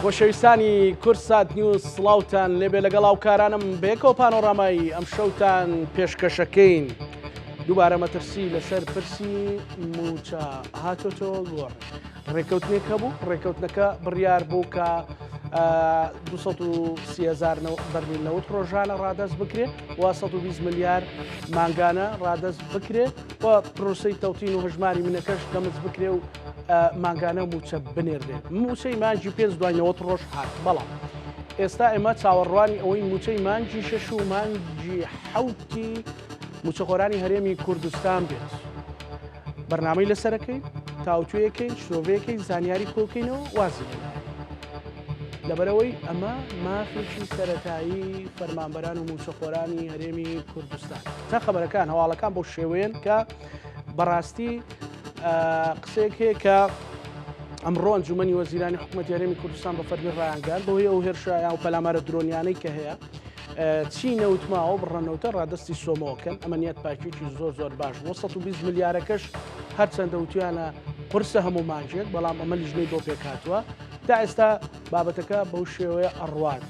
خۆشەویستانی کورسات نیوز سڵاوتان لێبێ لەگەڵ هاوکارانم بێکەوە پانۆڕامای ئەم شەوتان پێشکەشەکەین. دووبارە مەترسی لەسەر پرسی موچە هاتۆتەوە گۆڕ ڕێکەوتنێک هەبوو. ڕێکەوتنەکە بڕیار بوو کە 230,000 بەرمیل نەوت ڕۆژانە ڕادەست بکرێت و 120 ملیار مانگانە ڕادەست بکرێت و پرۆسەی تەوتین و هەژماری منەکەش دەمز بکرێ و مانگانە موچە بنێردێت. موچەی مانجی پێنج دوای 90 ڕۆژ هات. بەڵام ئێستا ئێمە چاوەڕوانی ئەوەی موچەی مانجی شەش و مانجی حەوتی موچەخۆرانی هەرێمی کوردستان بێت. بەرنامەی لەسەرەکەی تاوتوێەکەین شۆڤەیەکەی زانیاری کۆکەینەوە وازی لەبەرەوەی ئەمە مافێکی سەرەتایی فەرمانبەران و موچەخۆرانی هەرێمی کوردستان. تا خەبەرەکان هەواڵەکان بۆ شێوەیەن کە بەڕاستی قسەیەک هەیە کە ئەمڕۆ ئەنجومەنی وەزیرانی حکوومەتی هەرێمی کوردستان بە فەرمی ڕایانگەان بەهۆی ئەو هێرشایان و پەلامارە درۆنیانەی کە هەیە چی نەوتماوە بڕەنەوتە ڕادستی سۆمەوەکەن. ئەمەنیەت پاکێکی زۆر باش بۆ 120 ملیارەکەش هەرچەندە وتیانە قورسە هەموو مانجێک، بەڵام ئەمە لیژنەی بۆ پێکاتوە. تا ئێستا بابەتەکە بەو شێوەیە ئەڕوان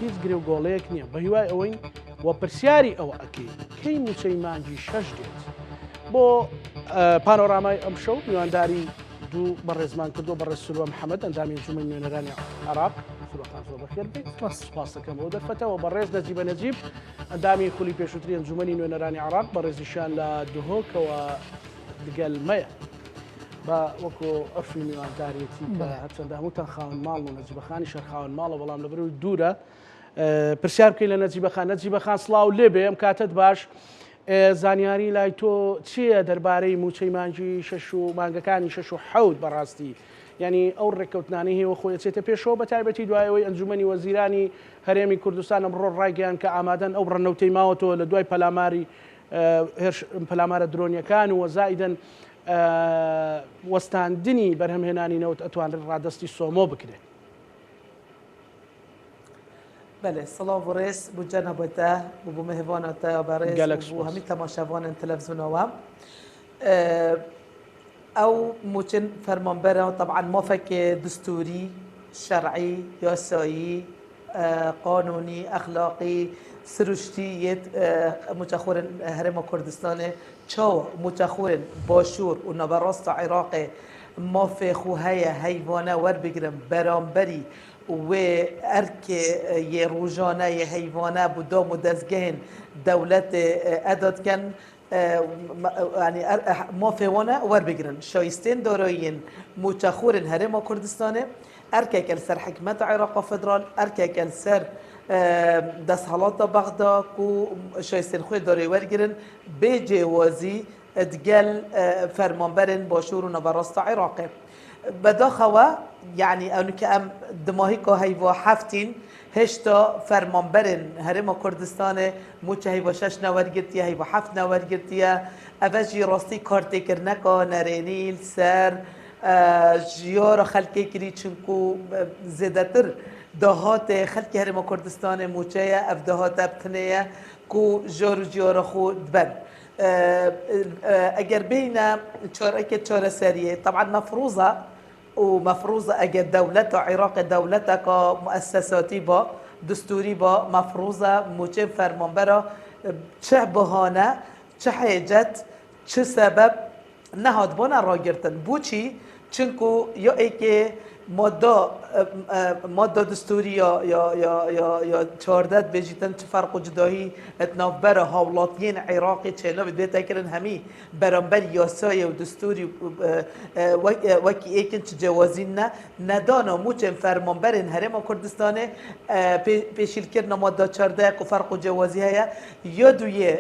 هیچ گرێ و گۆڵەیەک نییە. بە هیوای ئەوەی وە پرسیاری ئەوە ئەکەی کەی موچەی مانجی شەش دێت. بۆ پانۆڕامای ئەم شەو میوانداری دوو بەڕێزمان کردو بەڕێز سروە محەممەد ئەندامی ئەنجومەنی نوێنەرانی عێراق بەخێر بێت سپاسەکەم بۆ دەرفەتەوە بەڕێز نەجیبە نەجیب ئەندامی خولی پێشووتری ئەنجومەنی نوێنەرانی عێراق بەڕێزیشان لە دهۆکەوە دگەلمەیە بە وەکو ئەرفی میواندارێتی کە هەرچەندە هەمووتان خاون ماڵ و نەجیبەخانی شەر خاون ماڵە، بەڵام لەبەرەوەی دوورە پرسیار بکەین لە نەجیبەخان سڵاو لێبێ ئەم کاتت باش. زانیاری لای تۆ چییە دەربارەی موچەی مانجی شەش و مانگەکانی شەش و حەوت بەڕاستی؟ ینی ئەو ڕێککەوتنانی هەیە خۆی چێتە پێشەوە بە تایبەتی دوایەوەی ئەنجومەنی وەزیرانی هەرێمی کوردستان ئەمڕۆ ڕایگەیان کە ئامادەن ئەو ڕەنەوتەی ماوەتەوە لە دوای پەلامارە درۆنیەکان و وەزائیدەن وەستاندنی بەرهەمهێنانی نەوت ئەتوانێت ڕادستی سۆمۆ بکرێت. بله سلام و ڕێز بوجەنە بۆتە بۆ مهێوانەتە بەڕێز بۆ هەمی تەماشاوانن تەلەڤیزیۆنەوە. ئەو موچن فەرمانبەرە طبعا مافەک دستوری شرعی یاسایی قانونی ئەخلاقی سروشتیت موچەخۆرن هەرێمە کوردستانê çawa موچەخۆرن باشوور û navberasta Iraqê mafê xwe heye heyvane werbigirin beramberî wê erkê yê rojane yê heyvane bû dam û dezgehên dewletê edatken yani mafê wane werbigirin. Şayistên darayîn موچەخۆrên herêma Kurdistanê erkek el ser hikmeta Iraqa federal erkek el ser desthelata Bexda ku şayistên xwe darê wergirin bê cêwazî digel fermanberên başûr û navberasta Iraqê. Bedaxewe yani ewnike em dimahîka heyva heftîn هشتا فرمانبرن هرم کردستان موچه هیوا شش نورگرتیه هیوا هفت نورگرتیه اوجی راستی کارتی کرنکا نرینیل سر جیار خلقی کری چنکو زیدتر دهات خلقی هرم کردستان موچه اف دهات ابتنیه کو جار جیار خود بن اگر بین چار سریه طبعا مفروضه ومفروضة أجر دولة عراق دولة كمؤسساتي با دستوري با مفروضة موجب فرمانبرا چه بهانه چه حاجت چه سبب نهاد بنا راگرتن بوچی چنکو یا ایکه ماده دستوری یا چاردت بجیتن چه فرق و جدایی اتنافبر هاولاتین عراقی چه نو بیت کردن همی برانبر یاسای و دستوری وکی ایکن چه جوازین نه ندانا موچن فرمانبرین هرم کردستانه پیشیل کردن ماده چارده و فرق و جوازی هیا یا دوی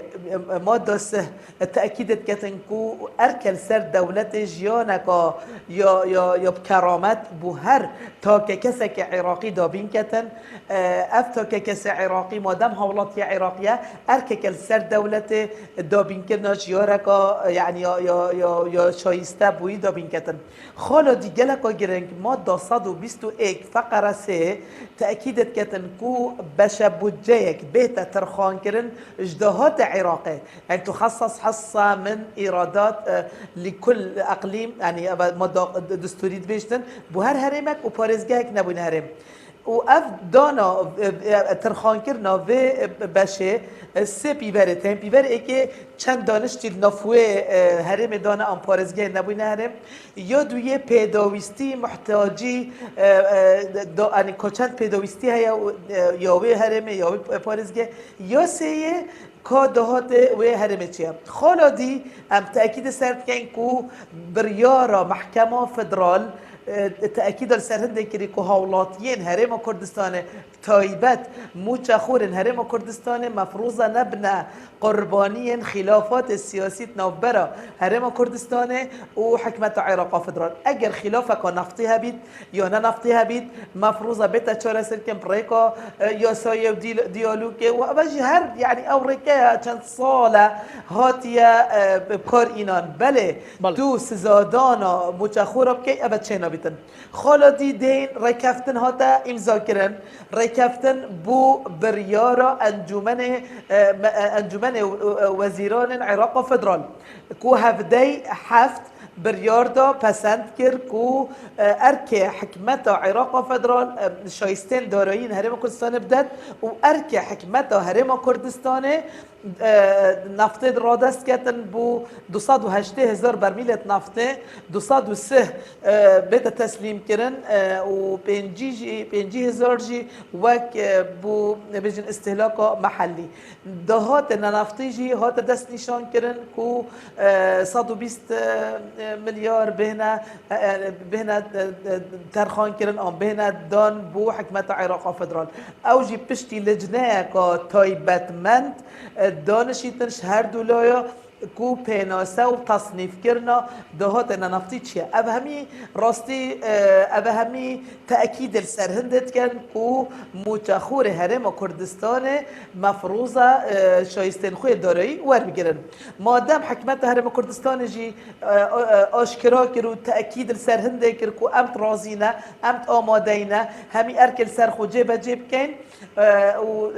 ماده سه تأکیدت کتن کو ارکل سر دولت جیانکا یا بکرامت بو هر تا که کسی که عراقی دابین کتن اف تا که کسی عراقی مادم هولات عراقیه ارکه کل سر دولت دابین کناش یا رکا یعنی یا شایسته بوی دابین کتن خالا دیگه لکا گرنگ ما 221 فقره 3 تأکیدت کتن کو بشه بودجه یک بيت ترخان كرن اجدهات عراقي يعني تخصص حصة من إيرادات لكل أقليم يعني دستوري بيشتن بوهر هرمك وباريزجاك نبون هرم و اف دانا ترخان کرنا و بشه سه پیبره هم پیبره ای که چند دانشتی نفوه هرم دانا ام پارزگاه نبوی هرم یا دویه پیداویستی محتاجی یعنی کچند پیداویستی هیا یا وی هرم یا وی پارزگاه یا سه که دهات و هرم چیه خالا دی ام تأکید سرد کن کو بریارا محکمه فدرال تأكيد السرهند كري كهولاتيين هرم كردستان تايبت موچخور هرم كردستان مفروضة نبنى قربانيا خلافات السياسية نوبرا هرم كردستان وحكمة عراق فدرال اگر خلافك نفطيها بيت يا نفطيها بيت مفروضة بيتا چورا سركن بريكا يا سايا ديالوك وابجي هر يعني اوريكا چند صالة هاتيا بكار اينان بله تو سزادانا موچخورا بكي ابد چينا بيتن خالدي دين ركفتن هاتا امضا كرن ركفتن بو بريارا انجمن وزيران العراق فدرال كو هفدي حفت برياردا پسند کرد کو ارک حکمت عراق فدرال شایستن دارایین هرم کردستان بدد و ارک حکمت هرم کردستان نفت را دست کردن بو 208,000 برمیل نفت 203 بده تسلیم کردن و 50,000 جی وک بو بجن استهلاک محلی دهات نفتی جی هات دست نشان کردن کو 120 مليار بهنا ترخان كرن ام بهنا دان بو حكمة عراق فدرال اوجي بشتي لجنه كا تايبتمنت دانشيتنش هر دولايا کو پیناسه و تصنیف کرنا دهات نفتی چیه اب همی راستی اب همی تأکید السرهندت کن کو موچخور هرم کردستان مفروضه شایستن خوی دارایی ور بگیرن مادام حکمت هرم کردستان جی آشکرا کرو تأکید السرهنده کر کو امت رازینه امت آمادینه همی ارکل سرخو جیب جیب کن و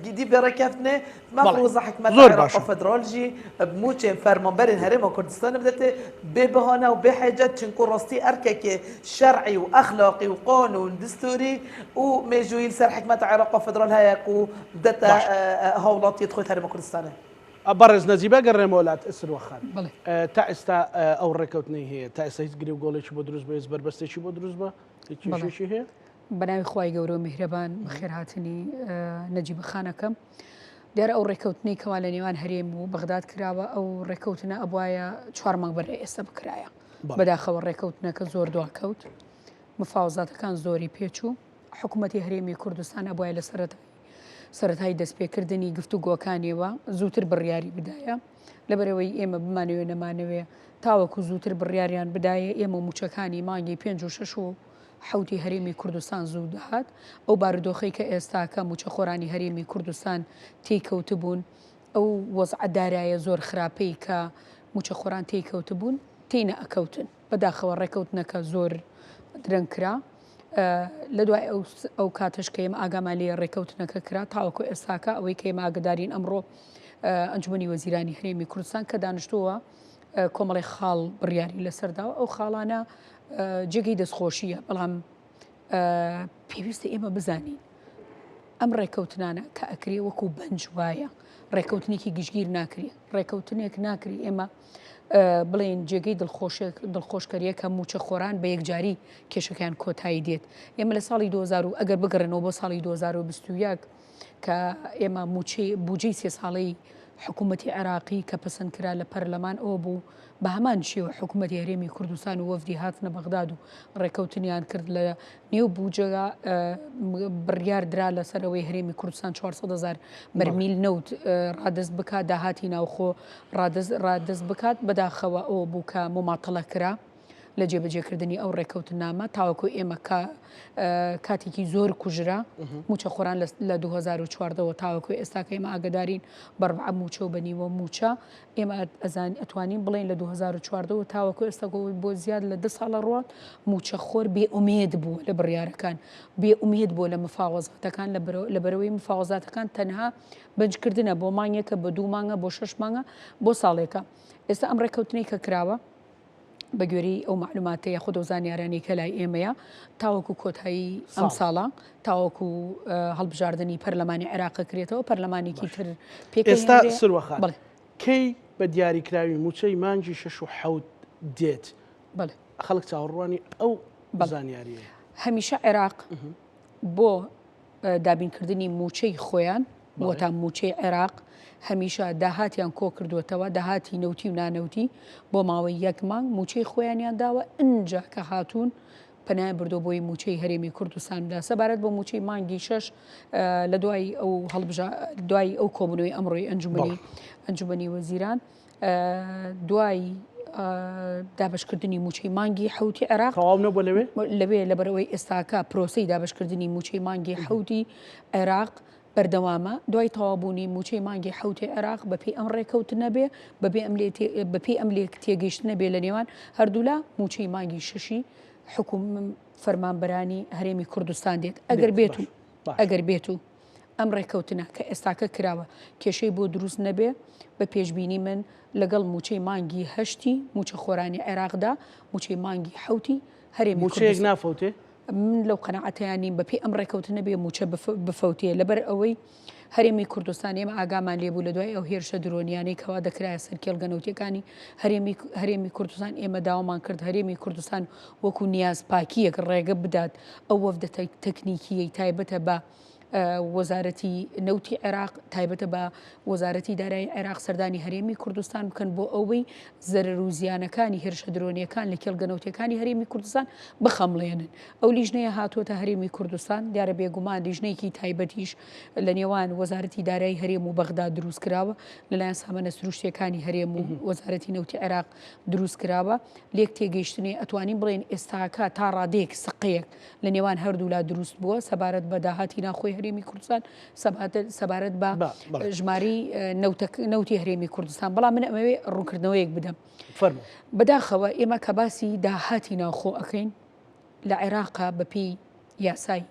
دی برکفتنه مفروضه حکمت عراق فدرال جی موچه فرمانبر هرم کردستان بدته به بهانه و به حاجت چنکو راستی ارکه شرعی و اخلاقی و قانون دستوری و میجویل سر حکمت عراق فدرال هایکو بدته هولات يدخل هرم کردستانه برز نزيبه قرر مولات اسر وخان بله تاستا او ركوتني هي تاستا هيت قريب قولي شو بدروس بيز بربست شو بدروس با بله. شو هي بناوی خوای گەورە و میهرەبان بەخێر هاتنی نەجیب خانەکەم دیارە ئەو ڕێکەوتنی کەوا لە نێوان هەرێم و بەغداد کراوە ئەو ڕێکەوتنە ئەبوایە 4 مانگ بەرە ئێستا بکرایە بەداخەوە ڕێکەوتنەکە زۆر دواکەوت مفاوزاتەکان زۆری پێچوو حکوومەتی هەرێمی کوردستان ئەبوایە لە سەرەتای دەستپێکردنی گفتوگۆکانیەوە زووتر بڕیاری بدایە لەبەرەوەی ئێمە بمانەوێ نەمانەوێ تاوەکو زووتر بڕیاریان بدایە ئێمە موچەکانی مانگی 5 و 6 و حوتی هەرێمی کوردستان زوو دەهات ئەو بارودۆخەی کە ئێستاکە موچەخۆرانی هەرێمی کوردستان تێکەوت بوون ئەو وەزعە دارایە زۆر خراپەی کە موچەخۆران تێکەوت بوون تێنە ئەکەوتن بەداخەوە ڕێکەوتنەکە زۆر درەنگ کرا لە دوای ئەو کاتەش کە ئێمە ئاگامان لێ ڕێکەوتنەکە کرا تاوەکو ئێستاکە ئەوەی کە ئێمە ئاگدارین ئەمڕۆ ئەنجومەنی وەزیرانی هەرێمی کوردستان کە دانیشتووە کۆمەڵی خاڵ بڕیاری لەسەرداوە ئەو خاڵانە جێگەی دەستخۆشیە بەڵام پێویستە ئێمە بزانین ئەم ڕێکەوتنانە کە ئەکرێ وەکو بەنج وایە ڕێکەوتنێکی گشتگیر ناکرێ ڕێکەوتنێک ناکری ئێمە بڵێن جێگەی دڵخۆشکەریە کە موچەخۆران بە یەکجاری کێشەکەیان کۆتایی دێت ئێمە لە ساڵی 2000 ئەگەر بگەڕێنەوە بۆ ساڵی 2021 کە ئێمە بودجەی 3 ساڵەی حکوومەتی عێراقی کە پەسەند کرا لە پەرلەمان ئەوە بوو بە هەمان شێوە حکوومەتی هەرێمی کوردستان و وەفدی هاتنە بەغداد و ڕێکەوتنیان کرد لە نێو بودجەگا بڕیار درا لەسەرەوەی هەرێمی کوردستان 400,000 بەرمیل نەوت ڕادست بکات داهاتی ناوخۆ ڕادست بکات بەداخەوە ئەوە بوو کە مماتەڵە کرا لە جێبەجێکردنی ئەو ڕێکەوتنامە تاوەکو ئێمە کاتێکی زۆر کوژرا موچە خۆران لە 2014ەوە تاوەکو ئێستاکە ئێمە ئاگدارین بەڕبع موچە و بەنیوە موچە ئێمە ئەتوانین بڵێن لە 2014ەوە تاوەکو ئێستا بۆ زیاد لە 10 ساڵە ڕوات موچە خۆر بێئومێد بووە لە بڕیارەکان بێئومێد بووە لە مفاوەزاتەکان لەبەرەوەی مفاوەزاتەکان تەنها بنجکردنە بۆ مانگێکە بە 2 مانگە بۆ 6 مانگە بۆ ساڵێکە ئێستا ئەم ڕێکەوتنەی کە کراوە بە گوێرەی ئەو معلوماتە یاخود ئەو زانیارانی کە لای ئێمەیە تاوەکو کۆتایی ئەم ساڵە تاوەکو هەڵبژاردننی پەرلەمانی عێراق کرێتەوە پەرلەمانێکی تر ئێستا سروەخان کەی بە دیاریکراوی موچەی مانگی 6 و 7 دێت خەڵک چاوەڕوانی ئەو زانیاریە هەمیشە عێراق بۆ دابینکردنی موچەی خۆیان بۆ تا موچەی عێراق هەمیشە داهاتیان کۆ کردوێتەوە داهاتی نەوتی و نانەوتی بۆ ماوەی 1 مانگ موچەی خۆیانیان داوە ئەنجا کە هاتوون پەنای بردۆ بۆی موچەی هەرێمی کوردستاندا سەبارەت بۆ موچەی مانگی 6 لە دوای ئەو کۆبنەوەی ئەمڕۆی ئەنجومەنی وەزیران دوای دابشکردنی موچەی مانگی حوتی عێراق لەوێ لەبەرەوەی ئێستاکە پرۆسەی دابشکردنی موچەی مانگی حوتی عێراق بەردەوامە دوای تەوابوونی موچەی مانگی حوتی عێراق بەپێی ئەم ڕێکەوتنە بێ بەپێی ئەم لێک تێگەیشتنە بێ لە نێوان هەردوولا موچەی مانگی 6 حکوم فەرمانبەرانی هەرێمی کوردستان دێت ئەگەر بێت و ئەم ڕێکەوتنە کە ئێستاکە کراوە کێشەی بۆ دروست نەبێ بە پێشبینی من لەگەڵ موچەی مانگی 8 موچە خۆرانی عێراقدا موچەی مانگی حوتی هەرێمی موچەیەک نافەوتێ من لەو قەنەعەتیانی بەپێی ئەم ڕێکەوتنە بێ موچە بفەوتێ لەبەر ئەوەی هەرێمی کوردستان ئێمە ئاگامان لێبوو لە دوای ئەو هێرشە درۆنیانەی کەوا دەکرایە سەرکێڵگەنەوتیەکانی هەرێمی کوردستان ئێمە داوامان کرد هەرێمی کوردستان وەکو نیاز پاکیەک ڕێگە بدات ئەو وەفدە تەکنیکیەی تایبەتە بە وەزارەتی نەوتی عێراق تایبەتە بە وەزارەتی دارایی عێراق سەردانی هەرێمی کوردستان بکەن بۆ ئەوەی زەرەر و زیانەکانی هێرشە درۆنیەکان لە کێڵگەنەوتیەکانی هەرێمی کوردستان بخەمڵێنن ئەو لیژنەیە هاتوۆتە هەرێمی کوردستان دیارە بێگومان لیژنەیەکی تایبەتیش لە نێوان وەزارەتی دارایی هەرێم و بەغدا دروست کراوە لەلایەن سامانە سروشتیەکانی هەرێم و وەزارەتی نەوتی عێراق دروست کراوە لێک تێگەیشتنی ئەتوانین بڵێن ئێستاکە تا ڕادەیەک سقەیەک لە نێوان هەردوولا دروست بووە سەبارەت بە داهاتی ناخۆی هەرێمی کوردستان سەبارەت بە ژماری نەوتی هەرێمی کوردستان بەڵام من ئەمەوێ ڕوونکردنەوەیەک بدەم بەداخەوە ئێمە کە باسی داهاتی ناوخۆ ئەەکەین لە عێراقا بەپێی یاسای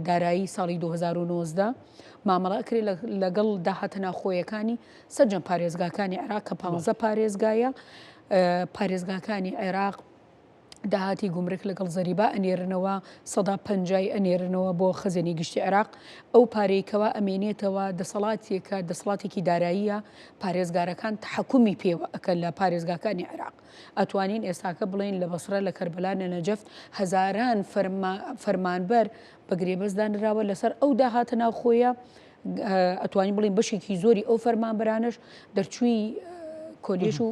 دارایی ساڵی 2019 مامەڵەکرێ لەگەڵ داهاتە ناوخۆیەکانی سەرجەم پارێزگاکانی عێراق کە 15 پارێزگایە پارێزگاکانی عێراق داهاتی گومرک لەگەڵ زەریبا ئەنێرنەوە 150 ئەنێرنەوە بۆ خەزێنی گشتی عێراق ئەو پارێکەوە ئەمێنێتەوە دەسەڵاتێکی داراییە پارێزگارەکان تحکومی پێوە ئەکەن لە پارێزگاکانی عێراق ئەتوانین ئێستاکە بڵێن لە بەسرە لە کەربەلا لە نەجەفت هەزاران فەرمانبەر بە گرێبەستدانراوە لەسەر ئەو داهاتە ناوخۆیە ئەتوانین بڵین بەشێکی زۆری ئەو فەرمانبەرانش دەرچووی کۆلیژ و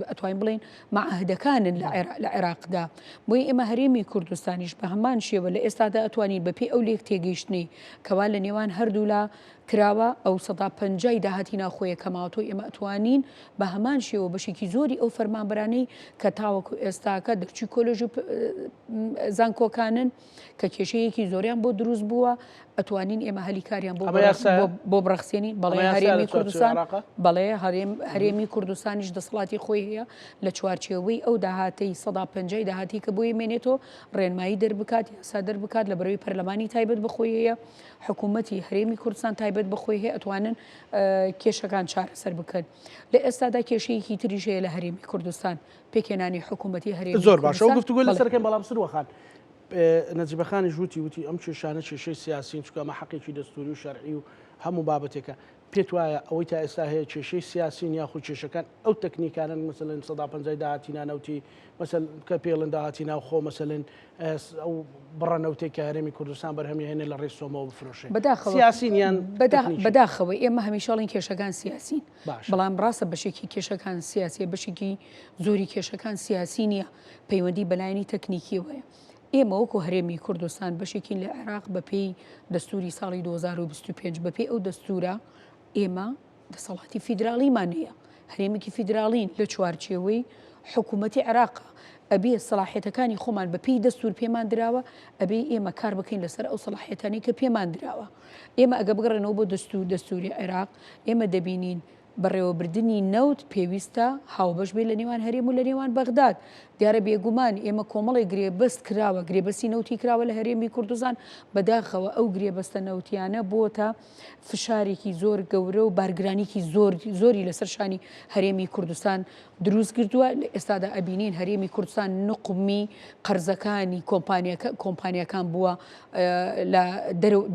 ئەتوانین بڵین معاهدەکانن لە عێراقدا بۆی ئێمە هەرێمی کوردستانیش بە هەمان شێوە لە ئێستادا ئەتوانین بەپێی ئەو لێک تێگەیشتنی کەوا لە نێوان هەردوولا کراوە ئەو 150 داهاتی ناخۆیە کەماوەتۆ ئێمە ئەتوانین بە هەمان شێوە بەشێکی زۆری ئەو فەرمانبەرانەی کە تاوەکو ئێستاکە دەرچووی کۆلۆژ و زانکۆکانن کە کێشەیەکی زۆریان بۆ دروست بووە ئەتوانین ئێمە هەلیکاریان بۆ بڕەخسێنی بەڵێ هەرێمی کوردستان بەڵێ هەرێمی کوردستانیش دەسەڵاتی خۆی هەیە لە چوارچێوەی ئەو داهاتەی 150 داهاتی کە بۆی مێنێتەوە ڕێنمایی دەربکات یاسا دەربکات لە بەرەوەی پەرلەمانی تایبەت بەخۆی هەیە حکوومەتی هەرێمی کوردستان تایبەت بەخۆی هەیە ئەتوانن کێشەکان چارەسەر بکەن لە ئێستادا کێشەیەکی تریش هەیە لە هەرێمی کوردستان پێکێنانی حکوومەتی هەرێمی زۆر باشە گفتوگۆ لەسەرەکەم بەڵام سروەخان نەجیبەخانی ژووتی ئەم کێشانە کێشەی سیاسین چکە ئەمە حەقێکی دەستوری و شەرعی و هەموو بابەتێکە پێت وایە ئەوەی تا ئێستا هەیە کێشەی سیاسین یاخود کێشەکان ئەو تەکنیکانن مثلن 150 داهاتی نانەوتی مەسەل کە پێڵن داهاتی ناوخۆ مەسەلن ئەو بڕەنەوتێک کە هەرێمی کوردستان بەرهەمی هێنێ لە ڕێی سۆمەوە بفرۆشێ سیاسینیان بەداخەوە ئێمە هەمیشەڵین کێشەکان سیاسین بەڵام ڕاستە بەشێکی کێشەکان سیاسی بەشێکی زۆری کێشەکان سیاسی نییە پەیوەندی بەلایەنی تەکنیکیەوەیە ئێمە وەکو هەرێمی کوردستان بەشێکی لە عێراق بەپێی دەستوری ساڵی 2025 بەپێی ئەو دەستورە ئێمە دەسەڵاتی فیدراڵیمان هەیە هەرێمێکی فیدراڵین لە چوارچێوەی حکوومەتی عێراق ئەبێ سەلاحیەتەکانی خۆمان بەپی دەستور پێمان درراوە ئەبێ ئێمە کار بکەین لەسەر ئەو سەلاحیەتانی کە پێمان درراوە. ئێمە ئەگە بگەڕێنەوە بۆ دەستوری عێراق ئێمە دەبینین بەڕێوەبردننی نەوت پێویستە هاوبەش بێ لە نێوان هەرێم و لە نێوان بەغداد. دیارە بێگومان ئێمە کۆمەڵی گرێبەست کراوە گرێبەستی نەوتی کراوە لە هەرێمی کوردستان بەداخەوە ئەو گرێبەستە نەوتیانە بۆتە فشارێکی زۆر گەورە و بارگرانێکی زۆری لەسەر شانی هەرێمی کوردستان دروست کردووە. لە ئێستادا ئەبینین هەرێمی کوردستان نقمی قەرزەکانی کۆمپانیەکان بووە لە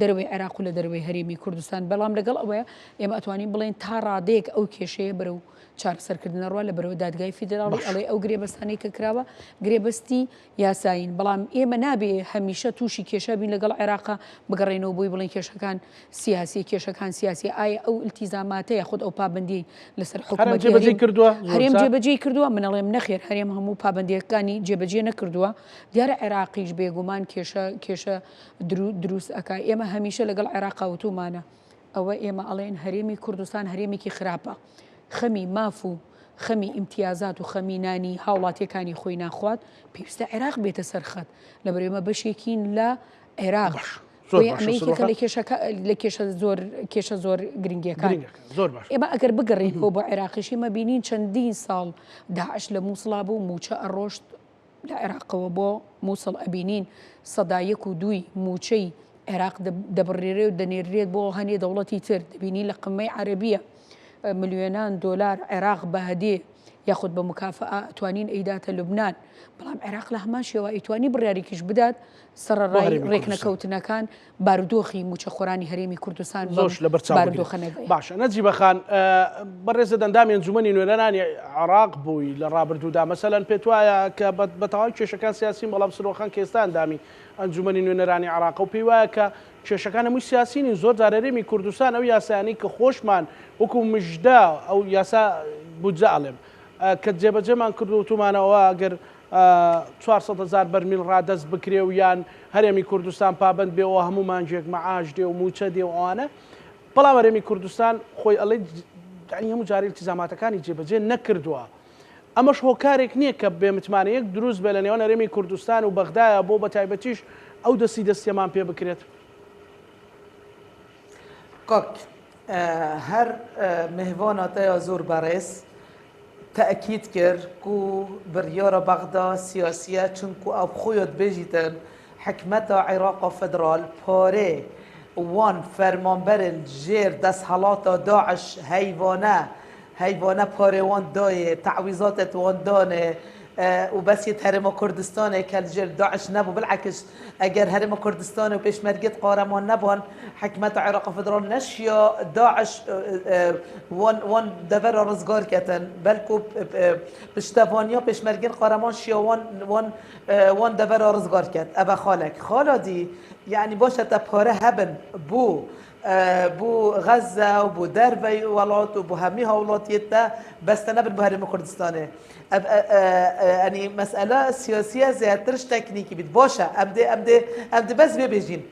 دەروی عێراق و لە دەروی هەرێمی کوردستان. بەڵام لەگەڵ ئەوەیە ئێمە ئەتوانین بڵێن تا ڕادەیەک ئەو کێشەیە بەرەو چارەسەرکردنەوە لە بەرەو دادگای فیدراڵی ئەڵێ ئەو گرێبەستانەی کە کراوە گرێبەستی یاساین. بەڵام ئێمە نابێ هەمیشە تووشی کێشە بین لەگەڵ عێراقا بگەڕێنەوە بۆی بڵێن کێشەکان سیاسی کێشەکان سیاسی. ئایا ئەو التیزاماتەیە خود ئەو پابندی لەسەر حکوومەت هەرێم جێبەجێ کردووە؟ منەڵێم نەخێر هەرێم هەموو پابندیەکانی جێبەجێ نەکردووە. دیارە عێراقیش بێگومان کێشە دروست ئەکا. ئێمە هەمیشە لەگەڵ عێراقا وتومانە ئەوە ئێمە ئەڵێن هەرێمی کوردستان هەرێمێکی خراپە، خەمی ماف و خەمی ئیمتیازات و خەمی نانی هاوڵاتیەکانی خۆی ناخوات پێویستە عێراق بێتە سەرخەت لە بەرێمە بەشێکین لە عێراق ئەمریکا لە کێشە زۆر گرنگیەکان. ئێمە ئەگەر بگەڕین بۆ عێراقیشی مەبینین چەندین ساڵ داعش لە مووسڵا بوو موچە ئەڕۆشت لە عێراقەوە بۆ مووسڵ ئەبینین سەدایەک و دوی موچەی عێراق دەبڕێرێ و دەنێرێت بۆ هەنێ دەوڵەتی تر. دەبینی لە قمەی عەرەبیە ملیۆنان دۆلار عێراق بەهدێ یاخود بە مکافەئە ئەتوانین ئەیداتە لوبنان. بەڵام عێراق لە هەمان شێوە ئەیتوانی بڕیارێکیش بدات سەرڕای ڕێکنەکەوتنەکان بارودۆخی موچە خۆرانی هەرێمی کوردستان بارودۆخەنەکەی. باشە نەجیبەخان بەڕێزە دەندامی ئەنجومەنی نوێنەرانی عێراق بووی لە ڕابردوودا مەسەلەن پێت وایە کە بەتەواوی کێشەکان سیاسین بەڵام سرۆخان کێستان دامی ئەنجومەنی نوێنەرانی عێراق و پێی وایە کە کێشەکان هەمووی سیاسینی زۆر جار هەرێمی کوردستان ئەو یاسایانی کە خۆشمان وەکو مژدا ئەو یاسا بودجە ئەڵێم کە جێبەجێمان کرد و تومانەوە ئەگەر 400,000 بەرمیل ڕادەست بکرێ و یان هەرێمی کوردستان پابند بێەوە هەموو مانجێک مەعاش دێ و موچە دێ و ئەوانە. بەڵام هەرێمی کوردستان خۆی ئەڵێ هەموو جاری التیزاماتەکانی جێبەجێ نەکردووە. ئەمەش هۆکارێک نییە کە بێ متمانەیەک دروست بێ لە نێوان هەرێمی کوردستان و بەغدایە بۆ بە تایبەتیش ئەو دەستیەمان پێ بکرێت. هەر مهواناتەیە زۆر بەڕێز تأكيد کرد کو بریارە بەغدا سیاسیە چونکو ئەو خۆیت بێژیتن حکمەتە عێراقا فدرال پارێ وان فەرمانبەرن ژێر دەستهەڵاتە داعش هەیوانە پارێ وان دایێ تعویزاتت وان دانێ وبس هرم كردستان كالجر داعش نبو بالعكس اگر هرم كردستان وبيشمرقت قهرمان نبون حكمت عراق فدرال نشيا داعش وان دفر رزقار كتن بلكو بشتفانيا بيشمرقين قهرمان شيا وان دفر رزقار كت ابا خالك خالدي يعني باشا تبهره هبن بو غزة وبو دربي ولات وبو همي هولات يتا بس تنبر بهرم كردستانه يعني مسألة سياسية زيادترش تكنيكي بيت باشا أمدي بس بيجين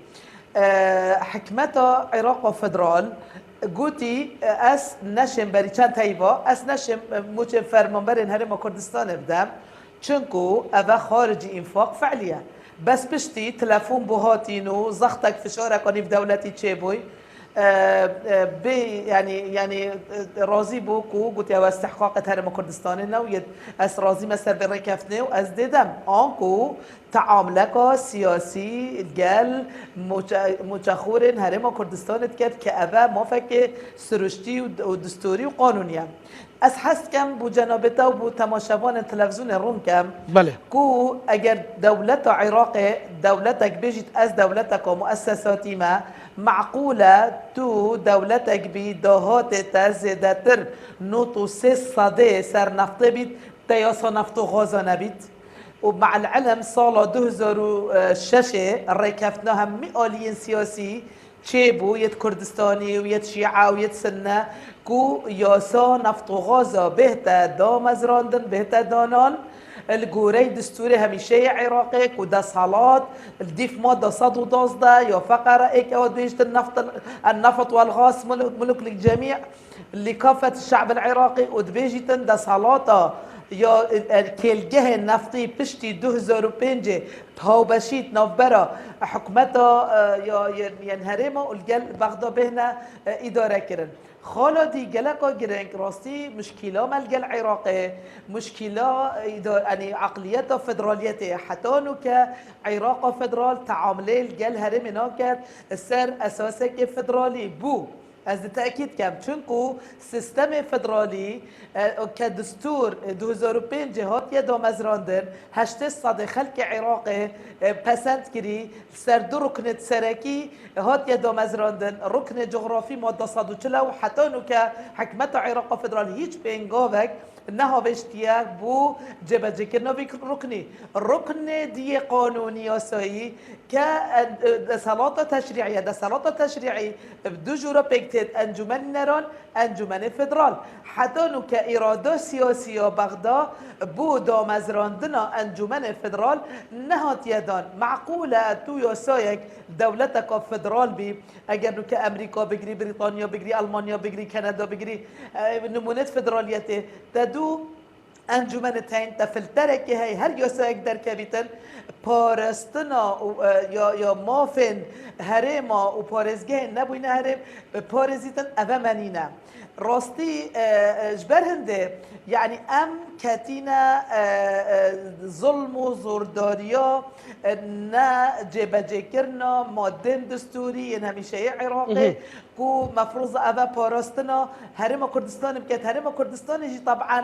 حكمتها عراق وفدرال قوتي أس نشم بريشان تايبا أس نشم موچه فرمانبرين هرم كردستان بدم چونكو أبا خارجي إنفاق فعليا بس بشتي تلفون بوهاتينو زختك فشارك ونيف دولتي تشيبوي يعني راضي بوكو قلت يا استحقاق هرم كردستان نو اس راضي مثلا بركفني واز ديدم انكو تعاملك سياسي الجال متخور هرم كردستان كد كأبا ما فك سرشتي ودستوري وقانوني از حس کم بو جنابتا و بو تماشاوان تلفزیون روم کم بله کو اگر دولت عراق دولتك بيجيت از دولتك ومؤسساتي ما معقولة تو دولتك بدهات تزدتر نوتو 3 سر نفطه بيت تياسا نفطو غازا نبيت ومع العلم صالة 2006 ركفتنا هم مئالين سياسي چيبو يد كردستاني ويد شيعة ويد سنة كو ياسا نفط وغازا بهتا دا مزراندن بهتا دانان الجوري دستوري هميشه عراقي كودا صالات الديف مادة صد ودازده يا فقرة ايك او بيجت النفط والغاز ملك للجميع اللي كافة الشعب العراقي ودبيجتن دا صالات یا کلگه نفتی پشتی 2005 پاوبشید نوبرا حکومتا یا هرم الگل بغدا بهنا اداره کردن خالا دی گلکا گرنگ راستی مشکلا ملگل عراقه مشکلا یعنی عقلیت فدرالیت حتی نو که عراق فدرال تعامله الگل هرم ناکد سر اساسه که فدرالی بو از تأکید کم چونکو سیستم فدرالی که دستور 2005 هات دامزراندن 800 خلق عراق پسند کری سر دو رکن سرکی هات دامزراندن رکن جغرافی ماده 140 حتی نو که حکمت عراق فدرال هیچ پینگاوک نه وشتیا بو جبهه کردن رکنی رکن دی قانونی آسایی که دستالات تشریعی دو جورا پکتید انجمن نران انجمن فدرال حتی نو که اراده سیاسی بغدا بو دامزراندنا انجمن فدرال نهات یدان معقوله تو یاسایک دولت کا فدرال بی اگر نو که امریکا بگیری بریتانیا بگیری آلمانیا بگیری کانادا بگیری نمونه فدرالیته دو انجمن تاین تفلتره که هی هر یاسایک در کبیتن پارستنا یا مافن هرما و پارزگه نبوینه هرم پارزیتن اوه منینه راستی جبر هنده یعنی ام کتینا ظلم و زورداریا نه جبجه کرنا مادن دستوری این همیشه عراقی کو مفروض اوه پاراستنا هرم کردستان بکت هرم کردستان جی طبعا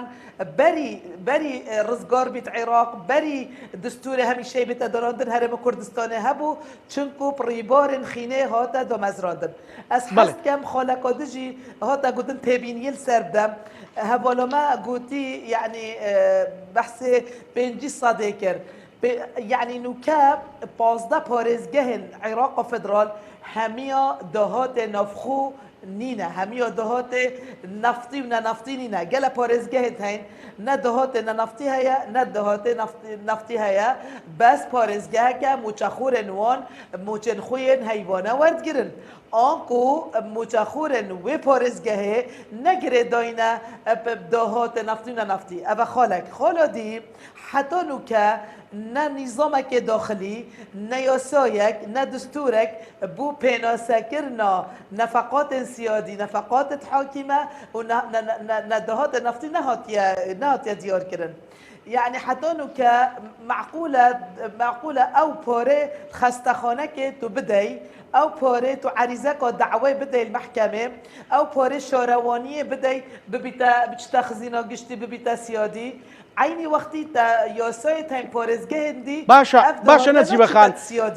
بری رزگار بیت عراق بری دستور همیشه بیت دراندن هرم کردستان هبو چونکو پریبار خینه هاتا دو مزراندن از هست کم خالقاده جی هاتا گودن تبینیل سردم هوالا ما قوتي يعني بحث بينجي صديقر يعني نوكاب بازده پارزگهن عراق فدرال همیا دهات نفخو نینه همیا دهات نفتی و نفتی نینه گله پارزگه هین نه دهات نفتی هیا نه دهات نفتی هیا بس پارزگه که مچخور نوان مچنخوین حیوانه ورد گیرن آنکو مچخور و پارزگه نگره داینه دهات نفتی و نفتی او خالا دی حتی نو که نه نظامک داخلی نه یاسایک نه دستورک بو پیناسه کرنا نفقات سیادی نفقات حاکمه و نه دهات نفتی نهاتیا دیار کردن يعني حتى که معقوله او پاره خستخانه که تو بدهی او پاره تو عریضه که دعوی بدهی المحکمه او پاره شاروانی بدهی ببیتا خزینا گشتی ببیتا سیادی عینی وقتی تا یاسای تایم پارزگه هندی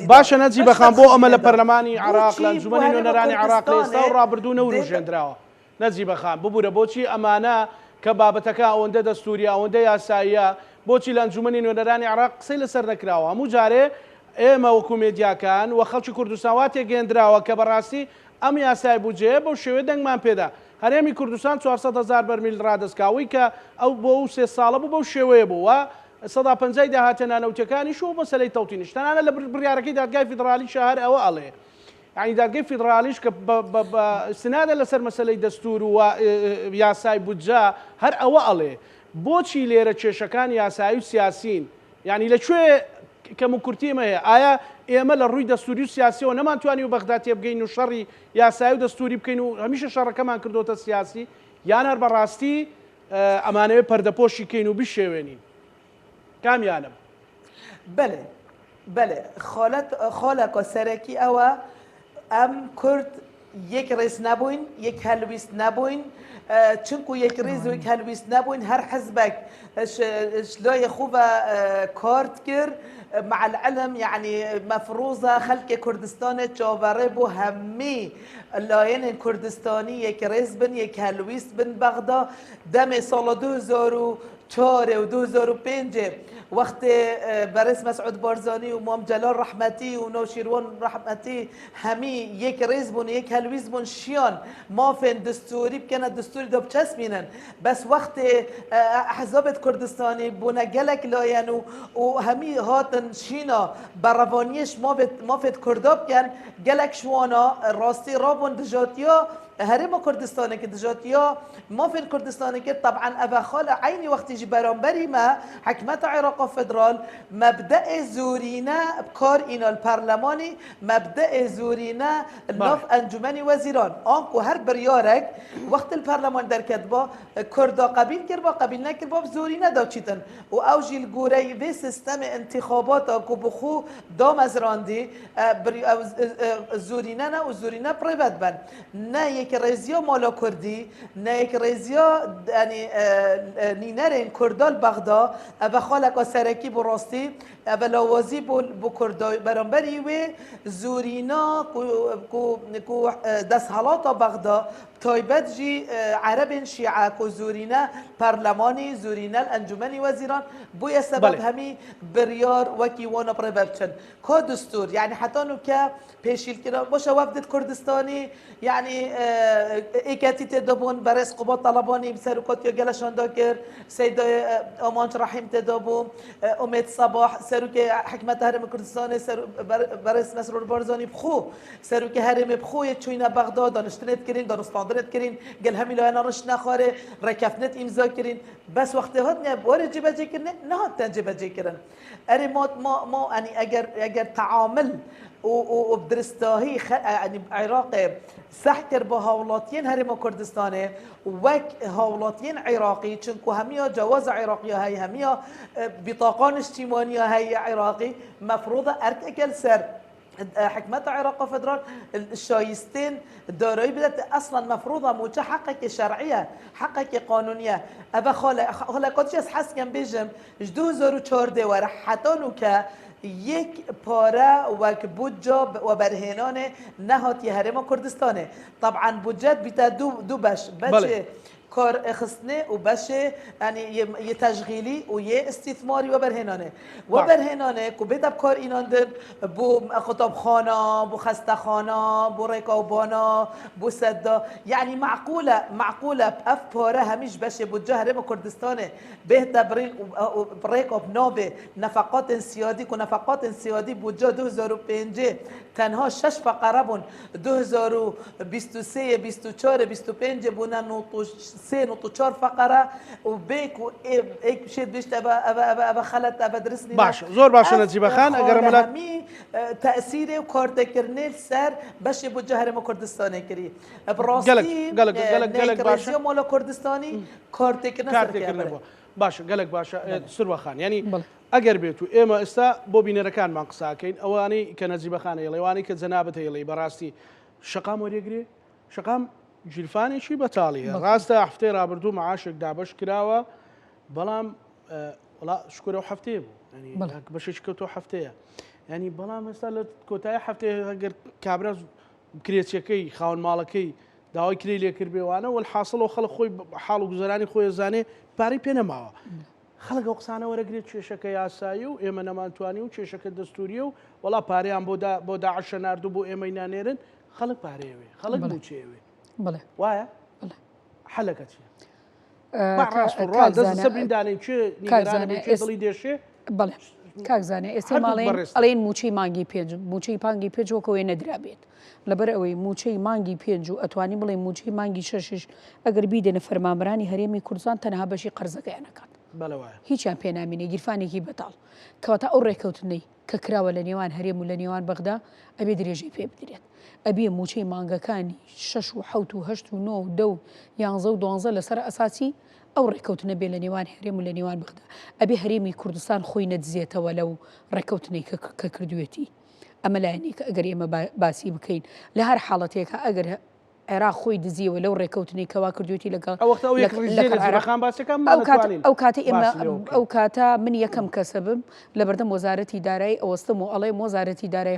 باشا نجیب خان بو عمل پرلمانی عراق لانجمنی نونرانی عراق لیستا و رابردون و روژندراوه نجیب خان ببوره بوچی امانه کە بابەتەکە ئەوەندە دەستوری ئەوەندە یاساییە بۆچی لە ئەنجومەنی نوێنەرانی عراق قسەی لەسەر نەکراوە هەموو جارێ ئێمە وەکو مێدیاکان و خەڵکی کوردستان وا تێگەێنراوە کە بەڕاستی ئەم یاسای بودجێ بەو شێوەیە دەنگمان پێدا هەرێمی کوردستان 400,000 بەرمیل ڕادەستکاوی کە ئەو بۆ 3 ساڵە بوو بەو شێوەیە بووە 150 داهاتە نانەوتەکانیش و مەسەلەی تەوتینیش تەنانە لە بڕیارەکەی دادگای فیدرالی شەهر ئەوە ئەڵێ يعني دادگای فیدرالیش کە سنادە لەسەر مەسەلەی دەستور و یاسای بودجە هەر ئەوە ئەڵێ بۆچی لێرە کێشەکان یاسایی و سیاسین یعنی لەکوێ کەم و کورتیمە هەیە ئایا ئێمە لە ڕووی دەستوری و سیاسیەوە نەمانتوانی و بەغدا تێبگەین و شەڕی یاسایی و دەستوری بکەین و هەمیشە شەڕەکەمان کردوتە سیاسی یان هەر بەڕاستی ئەمانەوێ پەردەپۆشی کەین و بشێوێنین کامیانم بله خالق سەرەکی ئەوە ام کرد یک ریز نبوین یک هلویست نبوین چونکو یک ریز و یک هلویست نبوین هر حزبك شلای خوب کارت کرد مع العلم يعني مفروضة خلق كردستان جاوره بو همي لاين كردستاني یک ریز بن یک هلویست بن بغدا دم سال 2004 و 2005 وقت برس مسعود بارزانی و مام جلال رحمتی و نوشیروان رحمتی همی یک ریز بون یک هلویز بون شیان مافن دستوری بکنه دستوری دو بچسبینن بس وقت احزاب کردستانی بونه گلک لاین و همی هاتن شینا بروانیش مافت کرداب کن گلک شوانا راستی رابون دجاتیا هرم كردستان که دجات یا ما في كردستان که طبعا ابا خال عيني وقت يجي برانبري ما حكمت عراق فدرال مبدا زورينا بكار اینا البرلماني مبدا زورينا ناف انجمن وزيران آنکو هر بریارک وقت البرلمان در کدبا کردا قبیل کرد با قبیل نکرد با زورينا دا چیتن و اوجی الگوره به سیستم انتخابات کو بخو دام از راندی زورينا نه و زورينا پریوت بن نه یک رئیسیا مالا کردی نه یک رئیسیا یعنی نینرین کردال بغدا ابا خالک سرکی براستی ابا لوازی بو کردای برانبری و زورينا کو دست حالات بغدا تایبت جی عرب شیعه کو زورينا پارلمانی زورينا الانجمنی وزیران بوی سبب همی بریار وکی وانا پرببچن که دستور یعنی حتی نو که پیشیل کنه باشه وفد کردستانی یعنی ایکاتی تدابون برای اسقباط طلبانی بسروکات یا گلشان داکر سید آمانج رحیم تدابون امید صباح سروک حکمت هرم کردستان برای مسرور بارزانی بخو سروک هرم بخو چوینا بغداد دانشتنت کرین دانستاندرت کرین گل همی لاینا رش نخاره رکفنت امضا کرین بس وقتی هات نه بار جبه جی کرن نه هات جبه جی کرن اری ما یعنی اگر تعامل و بدرستاهی يعني عراق سحكر بهاولاتين هرم كردستانه وك هاولاتين عراقي چونكو هميا جواز عراقي هاي هميا بطاقان اجتماعية هاي عراقي مفروضة ارتكل سر حكمة عراق فدرال الشايستين دارایی بدات اصلا مفروضه موجه حقك شرعيه حقك قانونيه ابا خالقاتش از حس کم بیجم 2014 و حتی که یک پاره وک بودجا و برهنان نهاتی هرم کردستانه طبعا بودجت بیتا دو بش بچه کار اخصنه و بشه یعنی یه تشغیلی و یه استثماری و برهنانه و برهنانه که بدب کار اینان دن بو خطابخانه بو خستخانه بو رکابانا بو صدا یعنی معقوله اف پاره همیش بشه بو جهرم کردستانه بهتا رکاب نابه نفقات سیادی که نفقات سیادی بو جا 2005 تنها 6 فقره بون 2023 24 25 بونن 3.4 فقره و بیک و ایک شد بیشت ابا خلط ابا درسنی باش زور باش نجیب خان اگر ملت همی تأثیر کارت کرنل سر بشه بو جهرم کردستانی کری براستی گلک باش مالا کردستانی کارت کرنل سر که باش گلک باش سر خان یعنی اگر بیتو اما استا بو بینرکان من قساکین اوانی که نجیب خان یلی اوانی که جنابت یلی براستی شقام وریگری شقام جلفانی شی بەتاڵیە ڕاستە هەفتەی ڕابردوو معاشێک دابش کراوە بەڵام وڵا شکورە و هەفتەیە بوو بەشێکی کەوتۆ هەفتەیە ینی بەڵام ئێستا لە کۆتایی هەفتەیە ئەگەر کابرا کرێچەکەی خاوەن ماڵەکەی داوای کری لێکرد بێوانە وەحاصڵ و خەڵک خۆی حاڵ و گوزەرانی خۆی زانێ پارەی پێ نەماوە خەڵک ئەو قسانە وەرەگرێت کێشەکە یاسایی و ئێمە نەمانتوانی و کێشەکە دەستوریە و وەڵا پارەیان بۆ داعشە ناردوو بۆ ئێمەی نانێرن خەڵک پارەیەوێ خەڵک بووچێوێ بله وایا بله حلقه چیه سبرین دانی چه نیگرانی چه دلی دیشه بله کاغزانه استعمالین الان موچی مانگی پنج موچی پانگی پنج و کوی ندرابید لبر اوی موچی مانگی پنج و اتوانی بله موچی مانگی ششش اگر بیده نفرمانبرانی هریمی کردستان تنها بشی قرضه گیان کات بله وایا هیچ هم پینامینی گرفانی کی بطال کواتا اور رکوتنی ککراوه لنیوان هریم لنیوان بغدا ابي دريجي في بدريت ابي موچي مانگاکانی 6 و 7 و 8 و 9 و 2 11 و 12 لسر اساسي او ركوتنا بين لنيوان هريم ولنيوان بغدا ابي هريمي كردستان خوي نتزيته ولو ركوتني ككردويتي اما لا يعني اگر اما باسي بكين لهر حالتك اگر عراق خوي دزي ولو ركوتني كوا كردويتي لك او وقت او يك رجال خان باسي كم ما او كاتي اما او كاتا من يكم كسب لبردم وزاره اداري او استمو علي وزاره اداري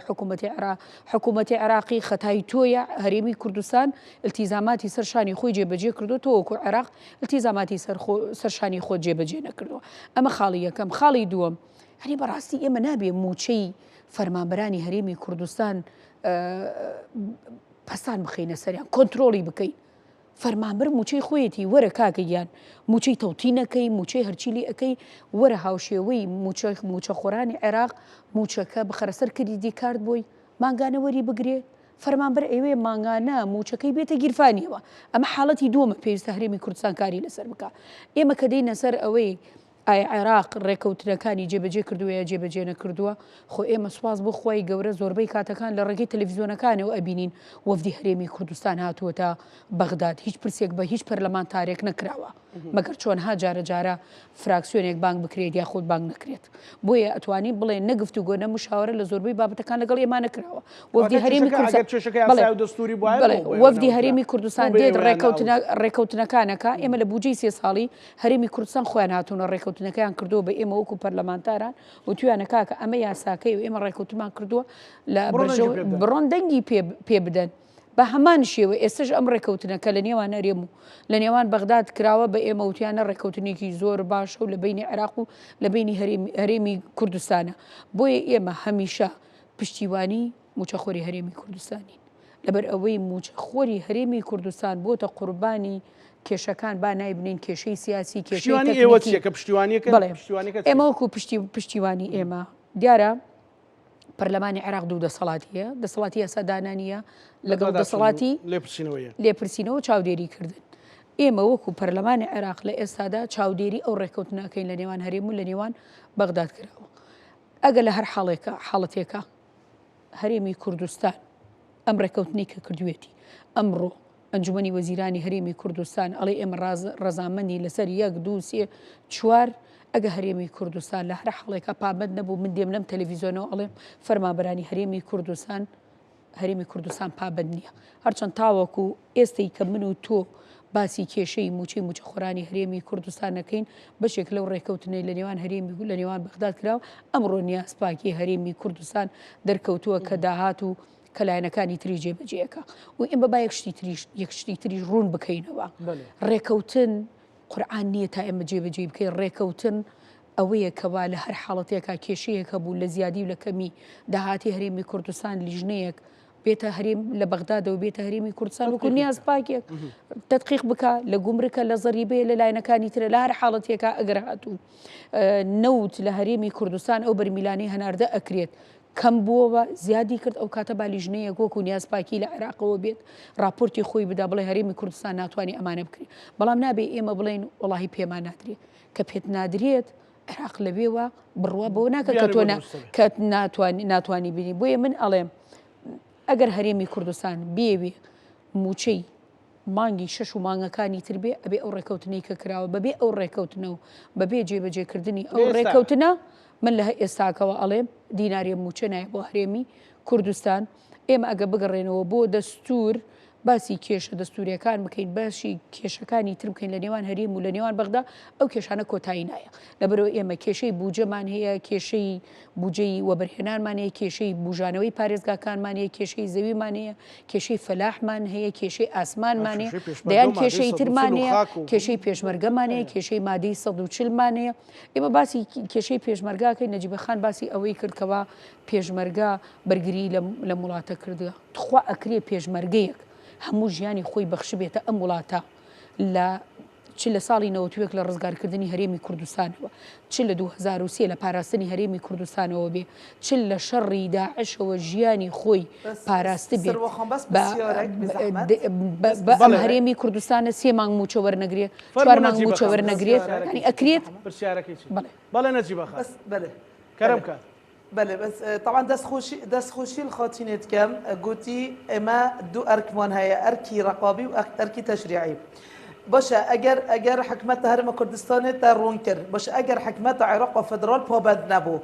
حكومه عراقي ختايتويا هريمي كردستان التزاماتي سرشاني خوي جيبجي كردو تو عراق التزاماتي سرشاني خو جيبجي نكردو اما خاليه كم خالي دوم يعني براستي اما نابي موچي فرمانبراني هريمي كردستان پسان بخینە سەریان کۆنتترۆلی بکەین فەرمانبەر موچەی خۆیەتی وەرە کاکەیان موچەی تەوتینەکەی موچەی هەرچیلی ئەەکەی وەرە هاوشێوەی موچە خۆرانی عێراق موچەکە بخەرەسەر کردی دیکارد بۆی ماگانەوەری بگرێت فەرمانبەر ئەوێ ماگانە موچەکەی بێتە گیرفانیەوە ئەمە حاڵەتی دووەمە پێویستە هەرێمی کوردستان کاری لەسەر بکە ئێمە کە دەینە سەر ئەوەی عێراق ڕێکەوتنەکانی جێبەجێ کردووە یا جێبەجێ نەکردووە خۆ ئێمە سواز بۆ خۆی گەورە زۆربەی کاتەکان لە ڕێگەی تەلەڤیزیۆنەکانەوە ئەبینین وەفدی هەرێمی کوردستان هاتووەتە بەغداد هیچ پرسێک بە هیچ پەرلەمانتارێک نەکراوە مەگەر چۆنها جارە جارە فراکسیۆنێک بانگ بکرێت یا خۆت بانگ نەکرێت بۆیە ئەتوانی بڵێ نەگفتوگۆ نە مشاورە لە زۆربەی بابەتەکان لەگەڵ ئێمە نەکراوە وەفدی هەرێمی وەفدی هەرێمی کوردستان دێت ڕێکەوتنەکانەکە ئێمە لە بودجەی 3 ساڵی هەرێمی کوردستان خۆیان هاتوونە ڕێکەوتنەکەیان کردووە بە ئێمە وەکو پەرلەمانتاران و تویانە کاکە ئەمە یاساکەی و ئێمە ڕێکەوتمان کردووە لە بڕۆن دەنگی پێ بدەن بە هەمان شێوە ئێستش ئەم ڕێکەوتنەکە لە نێوان هەرێم و لە نێوان بەغداد کراوە بە ئێمە وتیانە ڕێکەوتنێکی زۆر باشە و لە بینی عێراق و لە بینی هەرێمی کوردستانە بۆیە ئێمە هەمیشە پشتیوانی موچەخۆری هەرێمی کوردستانی لەبەر ئەوەی موچەخۆری هەرێمی کوردستان بۆتە قوربانی کێشەکان با نایبنین کێشەی سیاسی کێشەوانی ئێوە چیەکە پشتیوانیەکە ئێمە وەکو پشتیوانی ئێمە دیارە پەرلەمانی عێراق دوو دەسەڵاتیە دەسەڵاتی یاسادانانیە لەگەڵ دەسەڵاتی لێپرسینەوە چاودێری کردن ئێمە وەکو پەرلەمانی عێراق لە ئێستادا چاودێری ئەو ڕێکەوتنەکەین لە نێوان هەرێم و لە نێوان بەغداد کراوە ئەگە لە هەر حاڵەتێکە هەرێمی کوردستان ئەم ڕێکەوتنی کە کردوێتی ئەمڕۆ ئەنجومەنی وەزیرانی هەرێمی کوردستان ئەڵێ ئێمە ڕەزامەندی لەسەر 1 2 3 4 ئەگە هەرێمی کوردستان لە هەر حڵێکە پابند نەبوو من دێم لەم تەلەڤیزیۆنەوە ئەڵێم فەرمانبەرانی هەرێمی کوردستان پابند نییە هەرچەند تاوەکو ئێستەی کە من و تۆ باسی کێشەی موچەخۆرانی هەرێمی کوردستانەکەین بەشێک لەو ڕێکەوتنەی لە نێوان هەرێمی لە نێوان بەغداد کراوە ئەمڕۆ نیازپاکی هەرێمی کوردستان دەرکەوتووە کە داهات و کەلایەنەکانی تری جێبەجێەکە و ئێمە با یەکشتی تریش ڕوون بکەینەوە ڕێکەوتن قورئان نییە تا ئێمە جێبەجێ بکەین ڕێکەوتن ئەوەیە کەوا لە هەر حاڵەتێکا کێشەیەکە بوو لە زیادی و لە کەمی داهاتی هەرێمی کوردستان لیژنەیەک بێتە هەرێم لە بەغدادەوە بێتە هەرێمی کوردستان وەکو نیاز پاکێک تەدقیق بکە لە گومرکە لە زەریبەیە لە لایەنەکانی ترە لە هەر حاڵەتێکا ئەگەر هاتوو نەوت لە هەرێمی کوردستان ئەو بەرمیلانەی هەناردە ئەکرێت کەم بووەوە زیادی کرد ئەو کاتە بالیژنەیە وەکو نیازپاکی لە عێراقەوە بێت راپۆرتی خۆی بدا بڵێ هەرێمی کوردستان ناتوانانی ئەمانە بکرێت بەڵام نابێ ئێمە بڵێن وڵاهی پێمان نادرێت کە پێت نادرێت عێراق لەبێوە بڕوا بەوە ناکە کە تۆ کە ناتوانانی بینی بۆیە من ئەڵێم ئەگەر هەرێمی کوردستان بێوێ موچەی مانگی 6 و مانگەکانی تر بێ ئەبێ ئەو ڕێکەوتنەی کە کراوە بەبێ ئەو ڕێکەوتنە و بەبێ جێبەجێکردنی ئەو ڕێکەوتنە من لە ئێستاکەوە ئەڵێم دیناریە موچە نایە بۆ هەرێمی کوردستان ئێمە ئەگە بگەڕێنەوە بۆ دەستور باسی کێشە دەستوریەکان بکەین باشی کێشەکانی تر بکەین لە نێوان هەرێم و لە نێوان بەغدا ئەو کێشانە کۆتایی نایە لەبەرەوە ئێمە کێشەی بودجەمان هەیە کێشەی بودجەی وەبەرهێنانمان هەیە کێشەی بژانەوەی پارێزگاکانمان هەیە کێشەی زەویمان هەیە کێشەی فەلاحمان هەیە کێشەی ئاسمانمان هەیە دەیان کێشەی ترمان هەیە کێشەی پێشمەرگەمان هەیە کێشەی مادەی 140مان هەیە ئێمە باسی کێشەی پێشمەرگاکەی نەجیبەخان باسی ئەوەی کردکەوە پێشمەرگا بەرگری لە وڵاتە کردووە تخوا ئەکرێ پێشمەرگەیەک هەموو ژیانی خۆی بەخش بێتە ئەم وڵاتە چ لە ساڵی 91 لە ڕزگارکردنی هەرێمی کوردستانەوە چ لە 2023 لە پاراستنی هەرێمی کوردستانەوە بێ چ لە شەڕی داعشەوە ژیانی خۆی پاراستە بێت بەم هەرێمی کوردستانە 3 مانگ موچە وەرنەگرێت 4 مانگ موچە وەرنەگرێت ینی ئەکرێت بەڵێ نەجیبەخان کەرەم کە بله بس طبعا دستخوشی الخاطینت کم گوتی اما دو ارکمان هیا ارکی رقابی و ارکی تشریعی باشه اگر حکمت هرم کردستان ترون کرد باشه اگر حکمت عراق و فدرال پابند نبو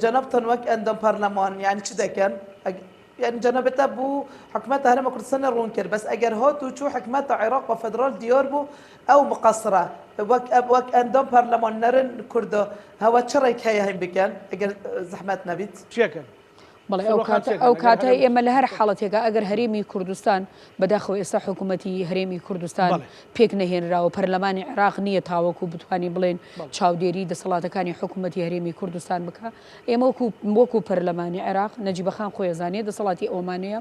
جناب تنوک اندام پارلمان يعني چه دکن يعني جناب تبو حكمت هرم كردستان رون كر بس اگر هاتو شو حكمت عراق وفدرال ديار بو او مقصره وك اندام برلمان نرن كردا هوا چريك هي هم بكن اگر زحمت نبيت شكرا بەڵێ ئەو کاتە ئێمە لە هەر حاڵەتێکە ئەگەر هەرێمی کوردستان بەداخەوە ئێستا حکوومەتی هەرێمی کوردستان پێک نەهێنراوە پەرلەمانی عێراق نییە تاوەکو بتوانین بڵێن چاودێری دەسەڵاتەکانی حکوومەتی هەرێمی کوردستان بکە ئێمە وەکو پەرلەمانی عێراق نەجیبەخان خۆی ئەزانێت دەسەڵاتی ئەومانەیە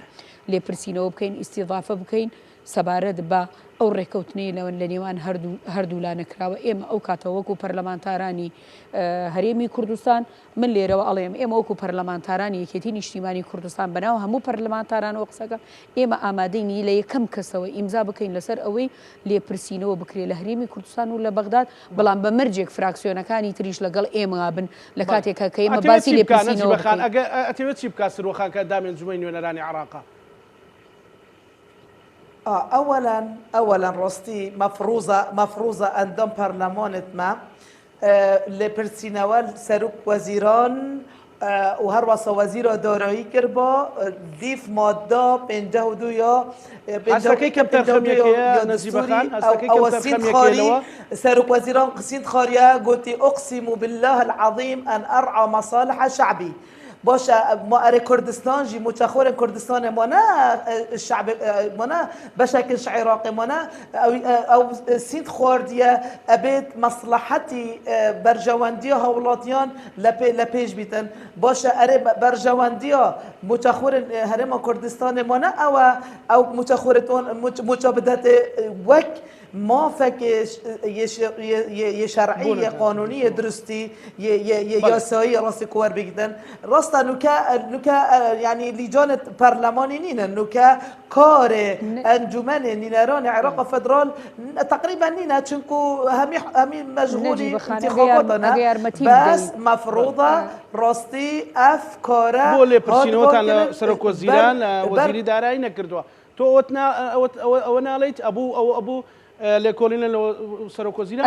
لێپرسینەوە بکەین ئیستیضافە بکەین سەبارەت بە ئەو ڕێکەوتنەی لە نێوان هەردوو لا نەکراوە ئێمە ئەو کاتەوە وەکو پەرلەمانتارانی هەرێمی کوردستان من لێرەوە ئەڵێم ئێمە وەکو پەرلەمانتارانی یەکێتی نیشتیمانی کوردستان بەناو هەموو پەرلەمانتارانەوە قسەکە ئێمە ئامادەینی لە یەکەم کەسەوە ئیمزا بکەین لەسەر ئەوەی لێپرسینەوە بکرێت لە هەرێمی کوردستان و لە بەغداد بەڵام بە مەرجێک فراکسیۆنەکانی تریش لەگەڵ ئێمە بن لە کاتێکە کە ئێمە باسی لێپرسینەوە بکەین. ئەتەوێت چی بکات سروخان کە دامێن جومەی نوێنەرانی عێراق؟ اولا راستی مفروضه اندام برلمانت ما لپرسینوال سروک وزیران و هر واسه وزیر دارایی کربا دیف ماده 52 یا هستکی کم ترخمی که نزیب خان هستکی کم ترخمی که سروک وزیران قسید خاریا قلتی اقسم بالله العظيم ان ارعى مصالح شعبي باشه ما اره کردستان جی متخور کردستان ما نه شعب ما نه بشکل عراقی ما نه او سید خوردیه ابد مصلحتی برجواندی هولاتیان لپیش بیتن باشه اره برجواندی متخور هرم کردستان ما نه او متخورتون مجابدت وک ما فکر یه شرعی قانونی درستی یه یاسایی راست کور بگیدن راست نوکا یعنی لیجان پارلمانی نینه نوکا کار انجمن نینران عراق فدرال تقریبا نینه چونکو همی مشغولی انتخاباتنا بس مفروضه راستی افکاره بولی پرسینوتان لسرک وزیران وزیری دارایی نکردوا تو او نالیت ابو لێکۆڵینە لە سەرۆکۆزیران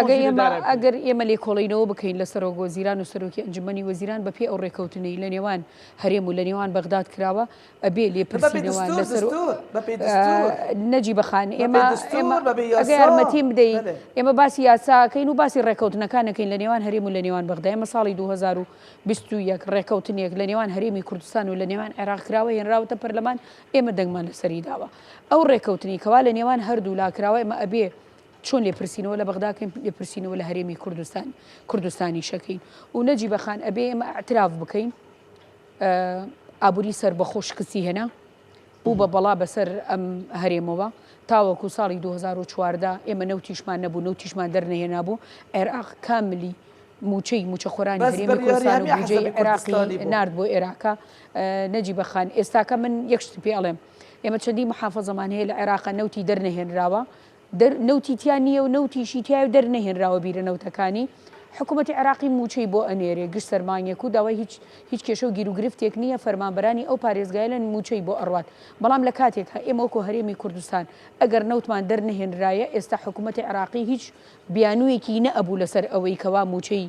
ئەگەر ئێمە لێکۆڵینەوە بکەین لە سەرۆکۆزیران و سەرۆکی ئەنجومەنی وەزیران بەپێ ئەو ڕێکەوتنەی لە نێوان هەرێم و لە نێوان بەغداد کراوە ئەبێ لێپرسینەوە لەسەر نەجی بەخان ئێمە یارمەتیم بدەین ئێمە باسی یاساکەین و باسی ڕێکەوتنەکانەکەین لە نێوان هەرێم و لە نێوان بەغدا ئێمە ساڵی 2021 ڕێکەوتنێک لە نێوان هەرێمی کوردستان و لە نێوان عێراق کراوە هێنراوەتە پەرلەمان ئێمە دەنگمان لەسەری داوە ئەو ڕێکەوتنی کەوا لە نێوان هەردوو لاکراوە ئێمە ئەبێ چۆن لێپرسینەوە لە بەغداکەین لێپرسینەوە لە هەرێمی کوردستانی شەکەین و نەجی بەخان ئەبێ ئێمە ئاعتراف بکەین ئابووری سەر بەخۆش کسی هێنا بوو بە بەڵا بەسەر ئەم هەرێمەوە تاوەکو ساڵی 2014 ئێمە نەوتیشمان نەبوو نەوتیشمان دەرنەهێنا بوو عێراق کاملی موچە خۆرانی هەرێمی کوردستان و بودجەی عێراقی نارد بۆ عێراقا نەجی بەخان ئێستاکە من یەک شت پێ ئەڵێم ئێمە چەندی محافەزەمان هەیە لە عێراقا نەوتی دەرنەهێنراوە نەوتیتیان نییە و نەوتیشی تیا و دەرنەهێنراوە بیرە نەوتەکانی حکوومەتی عێراقی موچەی بۆ ئەنێرێ گشت سەرمانیەک و داوای هیچ کێشە و گیر و گرفتێک نییە فەرمانبەرانی ئەو پارێزگایە لە موچەی بۆ ئەڕوات بەڵام لە کاتێکە ئێمە وەکو هەرێمی کوردستان ئەگەر نەوتمان دەرنەهێنرایە ئێستا حکوومەتی عێراقی هیچ بیانوویەکی نەئەبوو لەسەر ئەوەی کەوا موچەی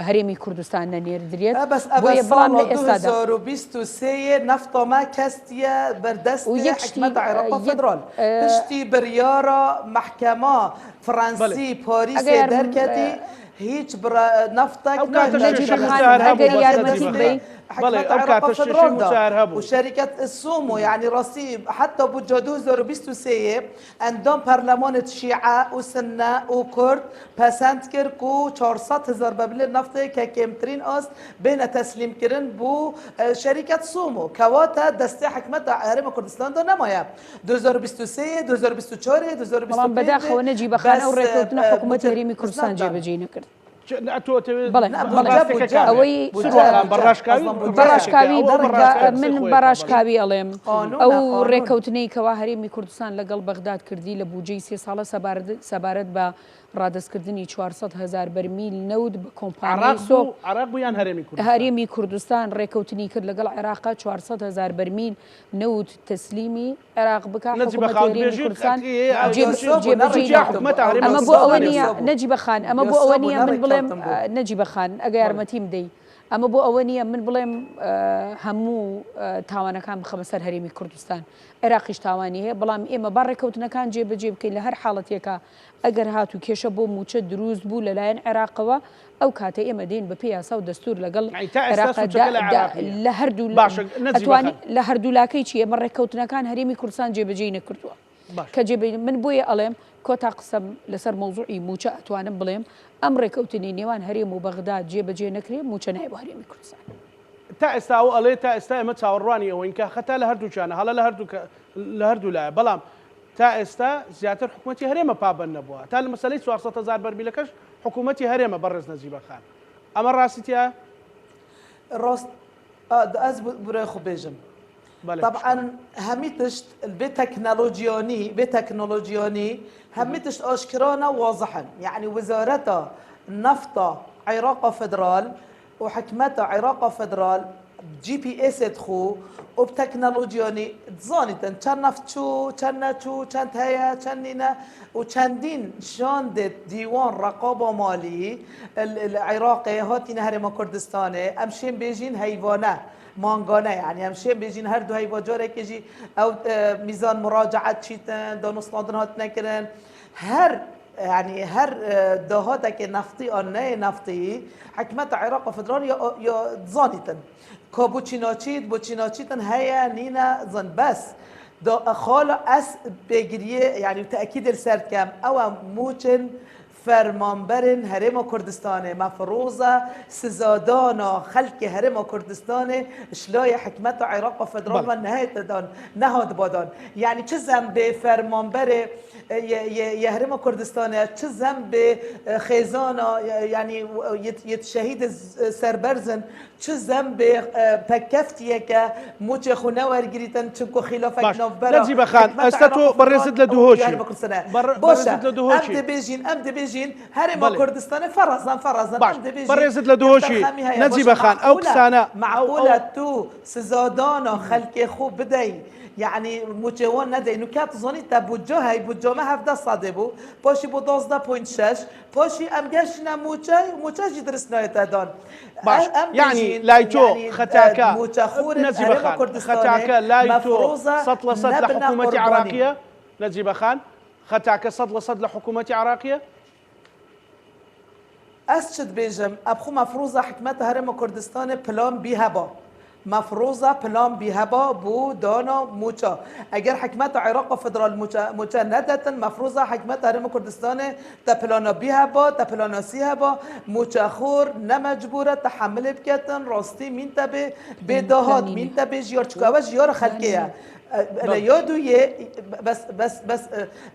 هەرێمی کوردستان نەنێردرێت بەڵام لە ئێستا 2023 نەفتۆمە کەستیە بەردەستی حکومەت عێراق فدرال پشتی بڕیارە محکەمە فەڕەنسی پاریسێ دەرکەتی هیچ نفتك اگر یارمەتی بدەین وشركة السومو يعني رصيب حتى بوجودو 2023 عندهم برلمان الشيعة وسنة وكرد بسنت كركو 400,000 بابل نفط ككمترين أصل بين تسليم كرن بو شركة سومو كواتا دستي حكمة هرم كردستان دو نمايا 2023 2024 2025 بدا خوانا جيبا خانا وريكوتنا حكومة هرم كردستان جيبا جينا كرد من بەڕاشکاوی ئەڵێم ئەو ڕێکەوتنەی کەوا هەرێمی کوردستان لەگەڵ بەغداد کردی لە بودجەی 3 ساڵە سەبارەت بە ڕادستکردنی 400,000 بەرمیل نەود بە کۆمپانیای هەرێمی کوردستان ڕێکەوتنی کرد لەگەڵ عێراقا 400,000 بەرمیل نەود تەسلیمی عێراق بکە حکوومەتی هەرێمی کوردستان ئەمە بۆ ئەوە نییە نەجی بەخان ئەمە بۆ ئەوە نییە من بڵێم نەجی بەخان ئەگە یارمەتیم بدەی ئەمە بۆ ئەوە نییە من بڵێم هەموو تاوانەکان بخەمە سەر هەرێمی کوردستان عێراقیش تاوانی هەیە بەڵام ئێمە با ڕێکەوتنەکان جێبەجێ بکەین لە هەر حاڵەتێکە ئەگەر هاتوو کێشە بۆ موچە دروست بوو لەلایەن عێراقەوە ئەو کاتە ئێمە دێن بە پێی یاسا و دەستور لەگەڵ لە هەردوولاکەی چی ئێمە ڕێکەوتنەکان هەرێمی کوردستان جێبەجێ نەکردووە کە جێبێ من بۆیە ئەڵێم کۆتا قسەم لەسەر مەوزوعی موچە ئەتوانم بڵێم ئەم ڕێکەوتنی نێوان هەرێم و بەغداد جێبەجێ نەکرێ موچە نای بۆ هەرێمی کوردستان تا ئێستا ئەو ئەڵێ تا ئێستا ئێمە چاوەڕوانی ئەوەین کە خەتا لە هەردووچانە هەڵە لە هەردوو لایە بەڵام تا ئێستا زیاتر حکوومەتی هەرێمە پابند نەبووە تا لە مەسەلەی 400,000 بەرمیلەکەش حکوومەتی هەرێمە بەڕێز نەجیبەخان ئەمە ڕاستیە راست از برای خوب بيجم طبعا هميتشت بتكنولوجياني هميتشت اشكرانا واضحا يعني وزارتها نفطة عراق فدرال وحكمتها عراق فدرال GPS تخو وبتكنولوجياني تزانيتن چند نفتشو چند نچو چند هيا چندينا وچندين شاندت ديوان رقابة مالي العراقي هاتي نهر ما كردستاني امشين بيجين هيوانه مانگانه يعني همشه بيجين هر دو هيوا جاره كجي او ميزان مراجعه چيتن دانستاندن هات نكرن هر يعني هر دهاتك نفطي او نه نفطي حكمت عراق فدرال يا زانيتن كابوچيناچيت بوچيناچيتن هيا نينا زن بس دا خاله اس بگیریه يعني تاكيد السرد كم او موچن فرمانبرن هرم کردستان مفروضه سزادانا خلق هرم کردستان اشلای حکمت عراق فدرال و نهاد بادان یعنی چه ذنب فرمانبر هرم کردستان چه ذنب خیزانا یعنی یت شهید سربرزن چه ذنب پکفتیه که موچ خونه ورگریتن چونکو خلافک نوبرا نجیب خان استاتو برزد لدوهوشی برزد لدوهوشی ام دبيجين هرم كردستان فرزن برزت لدوهوشي نجيب خان او كسانا معقوله تو سزادانا خلق خوب بدي يعني موچوان نده اینو که زانی تا بودجا های بودجا ما 17 صده بو پاشی بو 12.6 پاشی ام گشنا موچه جی درست نایت دان باش يعني لايتو ختاكا نجيب خان ختاكا لايتو سطل صد لحكومة عراقية نجيب خان ختاكا صد لصد لحكومة عراقية اسشد بيجم ابخو مفروضه حكمت هرم كردستان بلان بيهبا مفروضه بلان بيهبا بو دانا موچا اگر حكمت عراق فدرال موچا ندتن مفروضه حكمت هرم كردستان تا بلانا بيهبا تا بلانا سيهبا موچا خور نمجبوره تحمل بكتن راستي مين تبه بداهات مين تبه جيار چكاوه جيار خلقيه لا يادو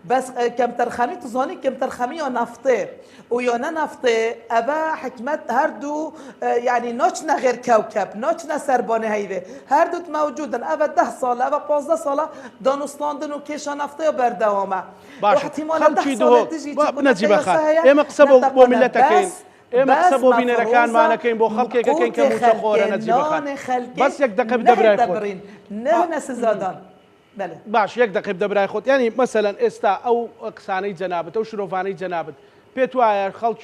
بس كم ترخمي تزاني كم ترخمي يا نفطه ويا نفطه أبا حكمت هردو يعني ناچنا غير كوكب ناچنا سربانه هيده هردو موجودن أبا 10 سال أبا 15 سال دانستاندن وكيشا نفطه بردوامه واحتمال 10 سال تجي نجيب خان ايه مقصبوا بملتكين ايه مقصبوا بين ركان معنا كاين بو خلقك كاين كموشا خورا نجيب خان بس يك دقيق دبراي خود نه سزادان بله باش يك دقيق دبراي خود يعني مثلا استا او قساني جنابت او شروفاني جنابت بيتواير خلق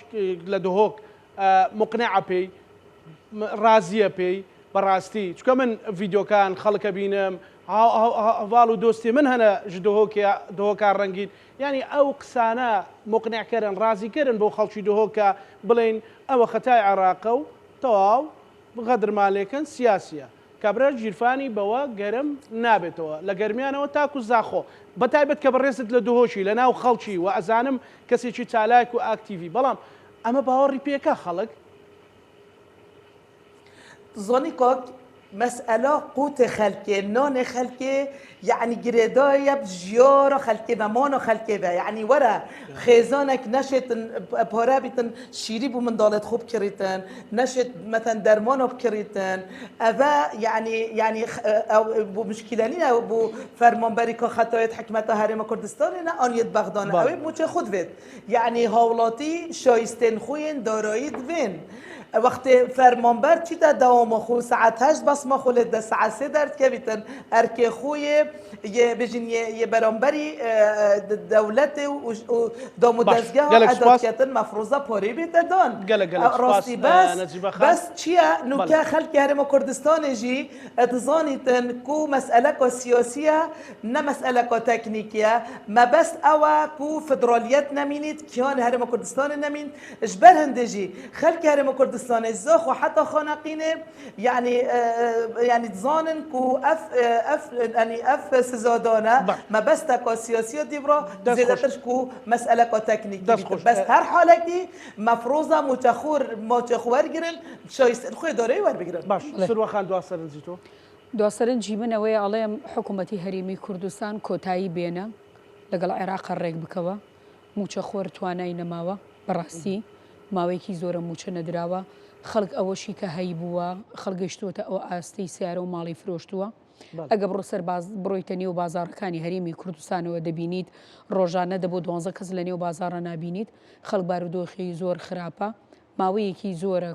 لدهوك مقنعه بي رازيه بي براستي چکە من ڤیدۆکان خەڵکە بینم هەواڵ و دۆستی من هەنە ji دهۆکان ڕەنگین یعنی ئەو قسانە مقنعکردن ڕازیکردن بۆ خەڵکی دهۆکە بڵێن ئەوە خەتای عێراقە و تەواو غەدرمان لێکن سیاسیە کابرا ژیرفانی بەوە گەرم نابێتەوە لە گەرمیانەوە تاکو زاخۆ بەتایبەت کە بەڕێزت لە دهۆشی لە ناو خەڵکی و ئەزانم کەسێکی چالاک و ئاکتیڤی بەڵام ئەمە باوەڕی پێکە خەڵک زوني كوك مسألة قوت خلقه نون خلقه يعني جريدايا بجيارة خلقه بمانو خلقه با يعني ورا خيزانك نشت بهرابتن شيري بو من دالت خوب كريتن نشت مثلا درمانو بكريتن أبا يعني أو بو مشكلانين أو بو فرمان بريكا خطايات حكمة هرم كردستان أن يتبغدان أو بموچه خود فيد يعني هولاتي شايستن خوين دارايد فين وقت فرمانبر چی تا دوام خو ساعت 8 بس ما خولد ده ساعت 3 درد که بیتن ارکه خوی یه بجین یه برانبری دولت و دامو دزگاه اداد کتن مفروضه پاری بیت دان راستی بس چیه نوکه خلق هرم کردستان جی اتزانیتن کو مسئله کو سیاسیه نه مسئله کو تکنیکیه ما بس اوا کو فدرالیت نمینید کیان هرم کردستان نمین اجبر هندجی خلق هرم کردستان الزاخ وحتى خانقينه يعني تظانن كو اف سزادانه ما بس تكا سياسيه ديبرا زيادتش كو مساله كو تكنيك بس هر حالتي مفروضه متخور گرن شايست الخو اداره ور بگرن باش سروا خان دواسرن زيتو دواسرن جيمن اوي عليم حكومتي هريمي كردستان كوتاي بينه لەگەڵ عێراق ڕێک بکەوە موچە خۆر توانای نەماوە بەڕاستی ماوەیەکی زۆرە موچە نەدراوە خەڵک ئەوەشی کە هەی بووە خەڵگەشتوتە ئەو ئاستەی سیارە و ماڵی فرۆشتووە ئەگە بڕۆ سەر بڕۆیتە نێو بازارەکانی هەرێمی کوردستانەوە دەبینیت ڕۆژانە دەبۆ 12 کەس لە نێو بازارە نبینیت خەڵک بارودۆخی زۆر خراپە ماوەیەکی زۆرە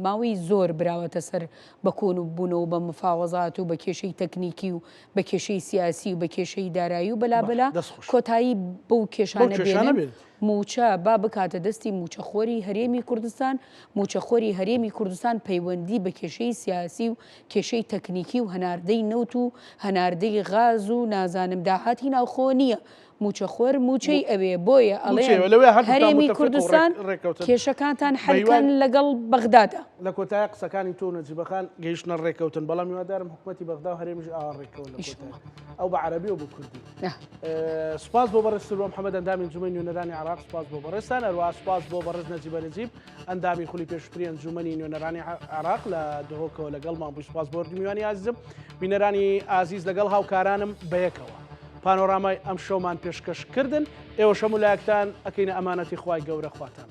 ماوەی زۆر براوەتە سەر بە کۆن و بوونەوە بە مفاوەزات و بە کێشەی تەکنیکی و بە کێشەی سیاسی و بە کێشەی دارایی و بەلابلا کۆتایی بەو کێشانە بێنن موچە با بکاتە دەستی موچەخۆری هەرێمی کوردستان موچەخۆری هەرێمی کوردستان پەیوەندی بە کێشەی سیاسی و کێشەی تەکنیکی و هەناردەی نەوت و هەناردەی غاز و نازانم داهاتی ناوخۆ نییە موچەخۆر موچەی ئەوێ بۆیە ئەڵێ هەرێمی کوردستان کێشەکانتان حەلکەن لەگەڵ بەغدادا لە کۆتایی قسەکانی تۆ نەجیبەخان گەیشتنە ڕێکەوتن بەڵام هیوادارم حکوومەتی بەغدا و هەرێمیش ئاڕێکەوە لە ئەو بە عەرەبی و بە کوردی سوپاس بۆ بەڕێز سروە محەممەد ئەندامی ئەنجومەنی نوێنەرانی عێراق سوپاس بۆ بەڕێستان هەروەها سوپاس بۆ بەڕێز نەجیبە نەجیب ئەندامی خولی پێشووتری ئەنجومەنی نوێنەرانی عێراق لە دهۆکەوە لەگەڵمان بووی سوپاس بۆ میوانی عزیزم بینەرانی ئازیز لەگەڵ هاوکارانم بەیەکەوە پانۆرامای ئەم شەومان پێشکەشکردن ئێوە شەمولایەکتان ئەکەینە ئەمانەتی خوای گەورە خواتان